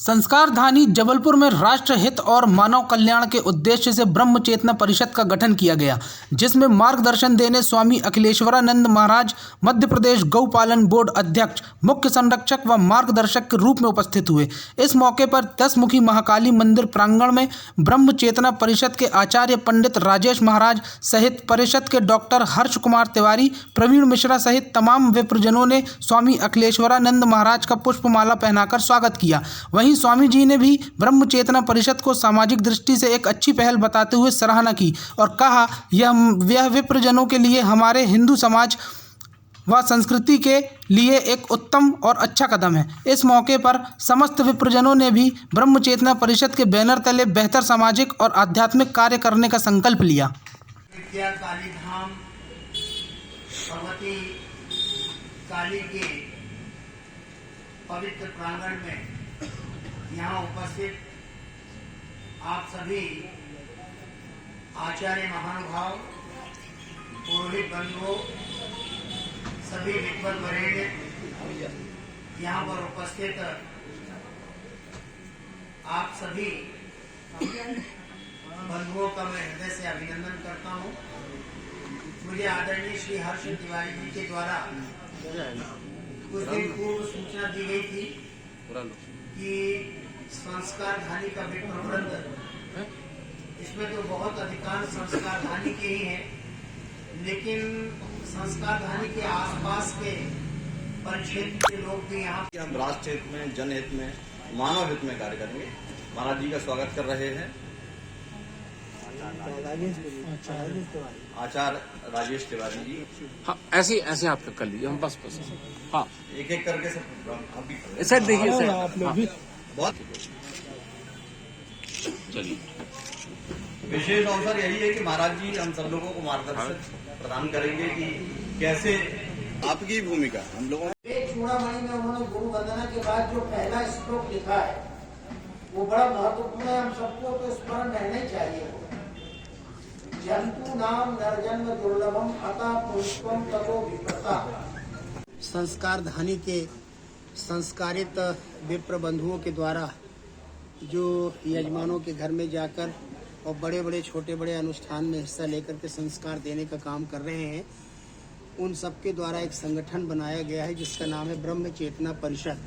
संस्कारधानी जबलपुर में राष्ट्र हित और मानव कल्याण के उद्देश्य से ब्रह्म चेतना परिषद का गठन किया गया, जिसमें मार्गदर्शन देने स्वामी अखिलेश्वरानंद महाराज मध्य प्रदेश गौपालन बोर्ड अध्यक्ष, मुख्य संरक्षक व मार्गदर्शक के रूप में उपस्थित हुए। इस मौके पर 10 मुखी महाकाली मंदिर प्रांगण में ब्रह्म चेतना परिषद के आचार्य पंडित राजेश महाराज सहित परिषद के डॉक्टर हर्ष कुमार तिवारी, प्रवीण मिश्रा सहित तमाम विप्रजनों ने स्वामी अखिलेश्वरानंद महाराज का पुष्पमाला पहनाकर स्वागत किया। वहीं स्वामी जी ने भी ब्रह्म चेतना परिषद को सामाजिक दृष्टि से एक अच्छी पहल बताते हुए सराहना की और कहा, यह विप्रजनों के लिए, हमारे हिंदू समाज व संस्कृति के लिए एक उत्तम और अच्छा कदम है। इस मौके पर समस्त विप्रजनों ने भी ब्रह्म चेतना परिषद के बैनर तले बेहतर सामाजिक और आध्यात्मिक कार्य करने का संकल्प लिया। कालीधाम भगवती काली के पवित्र प्रांगण में यहाँ उपस्थित आप सभी आचार्य महानुभाव, पुरोहित बंधुओं, सभी विद्वत वरेण्य यहाँ पर उपस्थित आप सभी बंधुओं का मैं हृदय से अभिनंदन करता हूँ। मुझे आदरणीय श्री हर्ष तिवारी जी के द्वारा कुछ दिन पूर्व सूचना दी गई थी कि संस्कारधानी का भी प्रबंध, इसमें तो बहुत अधिकांश संस्कारधानी के ही हैं, लेकिन संस्कारधानी के आसपास के परिक्षेत्र के लोग भी यहाँ हम राष्ट्र हित में, जनहित में, मानव हित में कार्य करेंगे। महाराज जी का स्वागत कर रहे हैं आचार्य राजेश तिवारी जी। हाँ, ऐसे आप कर लीजिए, हम बस हाँ, एक करके सब आप भी ऐसे देखिए, आप लोग भी बहुत चलिए। विशेष अवसर यही है कि महाराज जी हम सब लोगों को मार्गदर्शन प्रदान करेंगे कि कैसे आपकी भूमिका हम लोगों चूड़ामणि में उन्होंने गुरु वंदना के बाद जो पहला श्लोक लिखा है वो बड़ा महत्वपूर्ण है। हम सबको तो स्मरण रहना ही चाहिए। जंतु नाम नरजन्म दुर्लभम अतः पुष्पम तपो विप्रता। संस्कारधानी के संस्कारित विप्र बंधुओं के द्वारा जो यजमानों के घर में जाकर और बड़े बड़े छोटे बड़े अनुष्ठान में हिस्सा लेकर के संस्कार देने का काम कर रहे हैं, उन सबके द्वारा एक संगठन बनाया गया है जिसका नाम है ब्रह्म चेतना परिषद।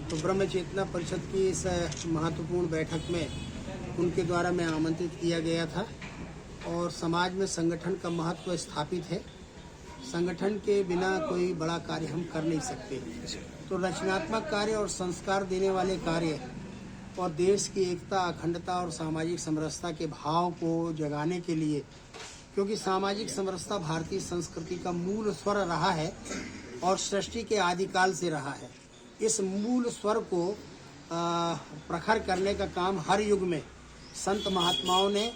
तो ब्रह्म चेतना परिषद की इस महत्वपूर्ण बैठक में उनके द्वारा मैं आमंत्रित किया गया था और समाज में संगठन का महत्व स्थापित है। संगठन के बिना कोई बड़ा कार्य हम कर नहीं सकते। तो रचनात्मक कार्य और संस्कार देने वाले कार्य और देश की एकता, अखंडता और सामाजिक समरसता के भाव को जगाने के लिए, क्योंकि सामाजिक समरसता भारतीय संस्कृति का मूल स्वर रहा है और सृष्टि के आदिकाल से रहा है। इस मूल स्वर को प्रखर करने का काम हर युग में संत महात्माओं ने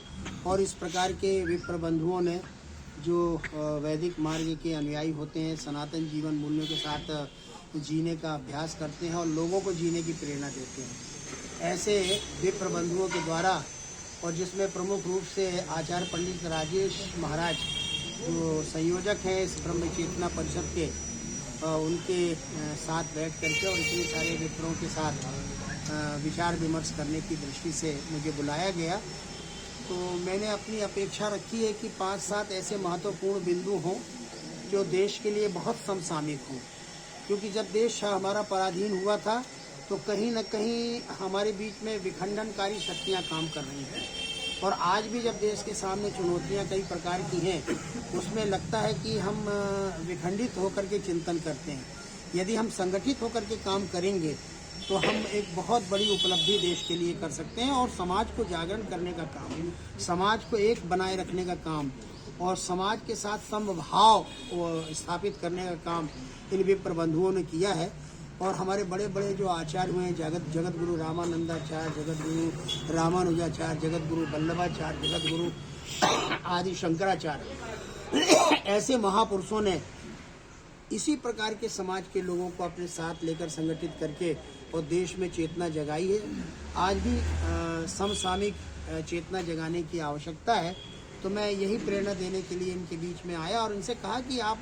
और इस प्रकार के विप्र बंधुओं ने जो वैदिक मार्ग के अनुयायी होते हैं, सनातन जीवन मूल्यों के साथ जीने का अभ्यास करते हैं और लोगों को जीने की प्रेरणा देते हैं, ऐसे विप्र बंधुओं के द्वारा, और जिसमें प्रमुख रूप से आचार्य पंडित राजेश महाराज जो संयोजक हैं इस ब्रह्म चेतना परिषद के, उनके साथ बैठ करके और इतने सारे विप्रों के साथ विचार विमर्श करने की दृष्टि से मुझे बुलाया गया। तो मैंने अपनी अपेक्षा रखी है कि 5-7 ऐसे महत्वपूर्ण बिंदु हों जो देश के लिए बहुत समसामयिक हों, क्योंकि जब देश हमारा पराधीन हुआ था तो कहीं न कहीं हमारे बीच में विखंडनकारी शक्तियां काम कर रही हैं और आज भी जब देश के सामने चुनौतियां कई प्रकार की हैं, उसमें लगता है कि हम विखंडित होकर के चिंतन करते हैं। यदि हम संगठित होकर के काम करेंगे तो हम एक बहुत बड़ी उपलब्धि देश के लिए कर सकते हैं और समाज को जागरण करने का काम, समाज को एक बनाए रखने का काम और समाज के साथ समभाव स्थापित करने का काम इन विप्र बंधुओं ने किया है। और हमारे बड़े बड़े जो आचार्य हुए हैं, जगत गुरु रामानंदाचार्य, जगत गुरु रामानुजाचार्य, जगत गुरु वल्लभाचार्य, जगत गुरु आदि शंकराचार्य, ऐसे महापुरुषों ने इसी प्रकार के समाज के लोगों को अपने साथ लेकर संगठित करके और देश में चेतना जगाई है। आज भी समसामयिक चेतना जगाने की आवश्यकता है। तो मैं यही प्रेरणा देने के लिए इनके बीच में आया और इनसे कहा कि आप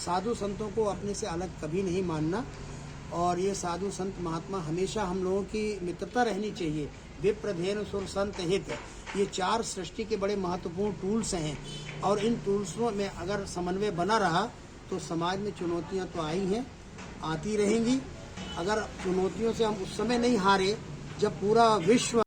साधु संतों को अपने से अलग कभी नहीं मानना और ये साधु संत महात्मा हमेशा हम लोगों की मित्रता रहनी चाहिए। विप्र धेनु सुर संत हित, ये 4 सृष्टि के बड़े महत्वपूर्ण टूल्स हैं और इन टूल्सों में अगर समन्वय बना रहा तो समाज में चुनौतियां तो आई हैं, आती रहेंगी। अगर चुनौतियों से हम उस समय नहीं हारे जब पूरा विश्व